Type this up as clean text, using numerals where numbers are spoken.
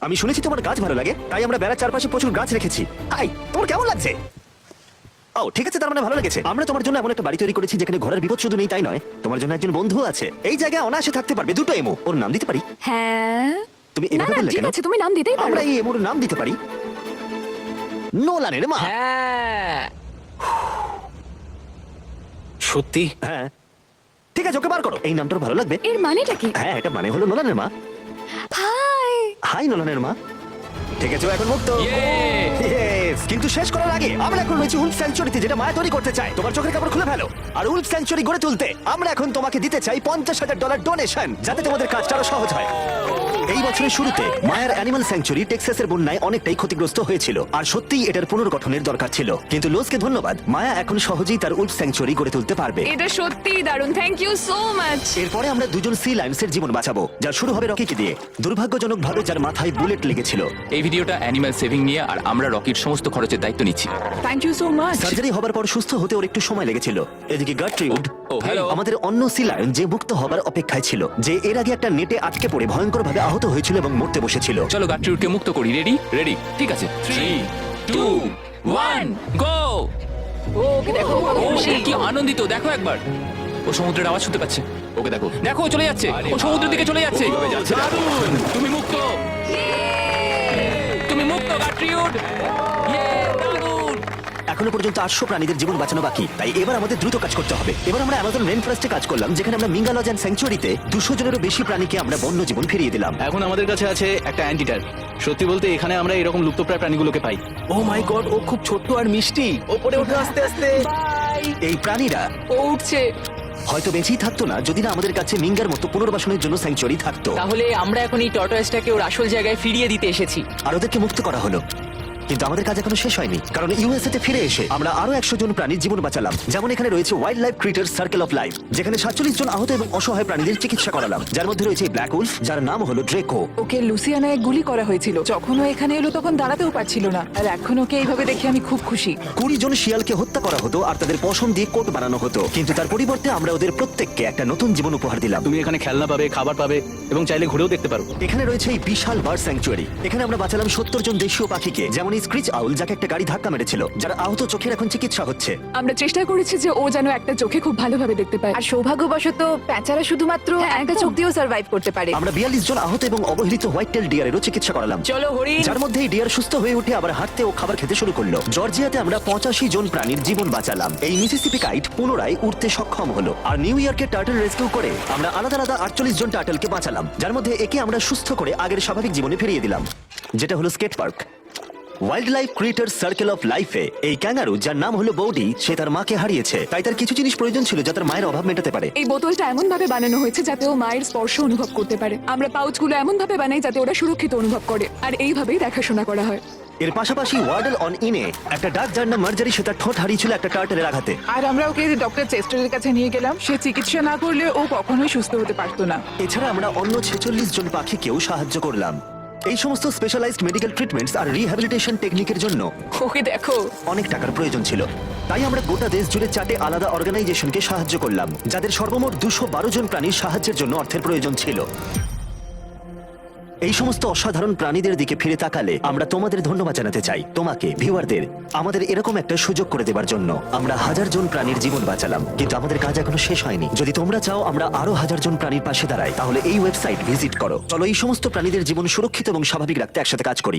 আমি শুনেছি তোমার গাছ ভালো লাগে, তাই আমরা বেড়ার চারপাশে প্রচুর গাছ রেখেছি। হাই, তোমার কেমন লাগছে? ও ঠিক আছে, তার মানে ভালো লেগেছে। আমরা তোমার জন্য এমন একটা বাড়ি তৈরি করেছি যেখানে ঘোরার বিপদ শুধু নেই তাই নয়, তোমার জন্য একজন বন্ধু আছে। এই জায়গায় অনায়াসে থাকতে পারবে। দুটো এমো, ওর নাম দিতে পারি? হ্যাঁ। তুমি না এভাবে না, বললে ঠিক কেন? আছে, তুমি নাম দিতেই পারো। আমরা এই এমোর নাম দিতে পারি নোলানের মা। হ্যাঁ, সত্যি? হ্যাঁ ঠিক আছে, ওকে বার করো। এই নামটা ওর ভালো লাগবে। এর মানেটা কি? হ্যাঁ, এটা মানে হলো নোলানের মা। হাই। হাই নোলানের মা। ঠিক আছে, ও এখন মুক্ত। Yay! Yes! কিন্তু শেষ করার আগে আমরা এখন রয়েছি উলফ স্যাংচুয়ারিতে, যেটা মায়া তৈরি করতে চায়। তোমার চোখের কাপড় খুলে ফেলো। আর উলফ স্যাংচুয়ারি গড়ে তুলতে আমরা এখন তোমাকে দিতে চাই $50,000 ডোনেশন, যাতে তোমাদের কাজটা আরো সহজ হয়। এই বছরের শুরুতে মায়ার অ্যানিমাল স্যাংচুয়ারি টেক্সাসের বন্যায় অনেকটাই ক্ষতিগ্রস্ত হয়েছিল, আর সত্যিই এটার পুনর্গঠনের দরকার ছিল। কিন্তু লোজকে ধন্যবাদ, মায়া এখন সহজেই তার উলফ স্যাংচুয়ারি গড়ে তুলতে পারবে। এটা সত্যিই দারুণ, থ্যাংক ইউ সো মাচ। এরপরে আমরা দুজন সি লায়ন্সের জীবন বাঁচাবো, যা শুরু হবে রকিকে দিয়ে, দুর্ভাগ্যজনকভাবে যার মাথায় বুলেট লেগেছিল। এই ভিডিওটা অ্যানিমাল সেভিং নিয়ে, আর আমরা রকির সমস্ত খরচের দায়িত্ব নিচ্ছি। Thank you so much. Surgery হবার পর সুস্থ হতে ওর একটু সময় লেগেছিল। এদিকে গার্ট্রিউড, ও, hello. আমাদের অন্য সি লায়ন, যে মুক্ত হবার অপেক্ষায় ছিল, যে এর আগে একটা নেটে আটকে পড়ে ভয়ঙ্করভাবে আহত হয়েছিল এবং মরতে বসেছিল। চলো গাট্রিউডকে মুক্ত করি। রেডি? রেডি, ঠিক আছে। 3, 2, 1, গো! ওকে দেখো, ও কত ও খুশি। কি আনন্দিত, দেখো একবার। ও সমুদ্রের আওয়াজ শুনতে পাচ্ছে। ওকে দেখো, দেখো ও চলে যাচ্ছে। ও সমুদ্রের দিকে চলে যাচ্ছে। দারুণ! তুমি মুক্ত, তুমি মুক্ত গাট্রিউড। দারুণ! এখনো পর্যন্ত 800 প্রাণীদের জীবন বাঁচানো বাকি, তাই এবার আমাদের দ্রুত কাজ করতে হবে। এবার আমরা অ্যামাজন রেন ফরেস্টে কাজ করলাম, যেখানে আমরা মিঙ্গা লজ অ্যান্ড স্যাংচুয়ারিতে 200 জনেরও বেশি প্রাণীকে আমরা বন্য জীবন ফিরিয়ে দিলাম। এখন আমাদের কাছে আছে একটা অ্যান্টিটার। সত্যি বলতে এখানে আমরা এরকম লুপ্তপ্রায় প্রাণীগুলোকে পাই। ও মাই গড, ও খুব ছোট্ট আর মিষ্টি। ওপরে ওঠে আস্তে আস্তে। বাই। এই প্রাণীরা ও উঠছে। হয়তো বেঁচেই থাকতো না যদি না আমাদের কাছে মিঙ্গার মতো পুনর্বাসনের জন্য স্যাংচুয়ারি থাকতো। তাহলে আমরা এখন এই টর্টয়েসটাকে ওর আসল জায়গায় ফিরিয়ে দিতে এসেছি। আর ওদেরকে মুক্ত করা হলো। কিন্তু আমাদের কাজ এখনো শেষ হয়নি, কারণ ইউএসএ তে ফিরে এসে আমরা আরো 100 জন প্রাণীর জীবন বাঁচালাম। যেমন এখানে রয়েছে wild life critters circle of life, যেখানে 47 জন আহত এবং অসহায় প্রাণীদের চিকিৎসা করালাম, যার মধ্যে রয়েছে ব্ল্যাক উলফ, যার নাম হলো ড্রেকো। ওকে লুসিয়ানায় গুলি করা হয়েছিল। যখন ও এখানে এলো তখন দাঁড়াতেও পারছিল না, আর এখন ওকে এইভাবে দেখে আমি খুব খুশি। 20 জন শিয়ালকে হত্যা করা হতো আর তাদের পশম দিয়ে কোট বানানো হতো, কিন্তু তার পরিবর্তে আমরা ওদের প্রত্যেককে একটা নতুন জীবন উপহার দিলাম। তুমি এখানে খেলনা পাবে, খাবার পাবে এবং চাইলে ঘুরেও দেখতে পারো। এখানে রয়েছে এই বিশাল বার্ড স্যাংচুয়ারি। এখানে আমরা বাঁচালাম 70 জন দেশীয় পাখিকে, যেমন এই স্ক্রিচ আউল, যাকে একটা গাড়ি ধাক্কা মেরেছিল, যার আহত চোখের এখন চিকিৎসা হচ্ছে। আমরা চেষ্টা করেছি যে ও যেন একটা চোখে খুব ভালোভাবে দেখতে পায়। আর সৌভাগ্যবশত প্যাঁচারা শুধুমাত্র হ্যাঁ, একটা একদম। চোখ দিয়েও সার্ভাইভ করতে পারে। আমরা 42 জন আহত এবং অবহেলিত হোয়াইট টেল ডিয়ারেরও চিকিৎসা করালাম, চলো হরিণ। যার মধ্যে এই ডিয়ার সুস্থ হয়ে উঠে আবার হাঁটতে ও খাবার খেতে শুরু করলো। জর্জিয়াতে আমরা 85 জন প্রাণীর জীবন বাঁচালাম। এই মিসিসিপি কাইট পুনরায় উঠতে সক্ষম হলো। আর নিউ ইয়র্কে টার্টল রেস্কিউ করে আমরা আলাদা আলাদা 48 জন টার্টলকে বাঁচালাম, যার মধ্যে একে আমরা সুস্থ করে আগের স্বাভাবিক জীবনে ফিরিয়ে দিলাম, যেটা হলো skate park. Wild life creature circle of লাইফে এই ক্যাঙ্গারু, যার নাম হলো বৌডি, সে তার মাকে হারিয়েছে, তাই তার কিছু জিনিস প্রয়োজন ছিল যা তার মায়ের অভাব মেটাতে পারে। এই বোতলটা এমন ভাবে বানানো হয়েছে যাতে ও মায়ের স্পর্শ অনুভব করতে পারে। আমরা পাউচগুলো এমন ভাবে বানাই যাতে ওরা সুরক্ষিত অনুভব করে, আর এইভাবেই দেখাশোনা করা হয়। এর পাশাপাশি ওয়ার্ডল অন ইনে একটা ডাক, যার নাম মার্জারি, সে তার ঠোঁট হারিয়েছিল একটা টার্টেলের আঘাতে। আর আমরা ওকে ডক্টর চেস্টারের কাছে নিয়ে গেলাম। সে চিকিৎসা না করলে ও কখনোই সুস্থ হতে পারতো না। এছাড়া আমরা অন্য 46 জন পাখিকেও সাহায্য করলাম। এই সমস্ত স্পেশালাইজড মেডিকেল ট্রিটমেন্টস আর রিহ্যাবিলিটেশন টেকনিকের জন্য ওকে দেখো। অনেক টাকার প্রয়োজন ছিল, তাই আমরা গোটা দেশ জুড়ে 4টে আলাদা অর্গানাইজেশনকে সাহায্য করলাম, যাদের সর্বমোট 212 জন প্রাণীর সাহায্যের জন্য অর্থের প্রয়োজন ছিল। এই সমস্ত অসাধারণ প্রাণীদের দিকে ফিরে তাকালে আমরা তোমাদের ধন্যবাদ জানাতে চাই, তোমাকে ভিউয়ারদের, আমাদের এরকম একটা সুযোগ করে দেবার জন্য। আমরা 1000 জন প্রাণীর জীবন বাঁচালাম, কিন্তু আমাদের কাজ এখনো শেষ হয়নি। যদি তোমরা চাও আমরা আরো 1000 জন প্রাণীর পাশে দাঁড়াই, তাহলে এই ওয়েবসাইট ভিজিট করো। চলো এই সমস্ত প্রাণীদের জীবন সুরক্ষিত এবং স্বাভাবিক রাখতে একসাথে কাজ করি।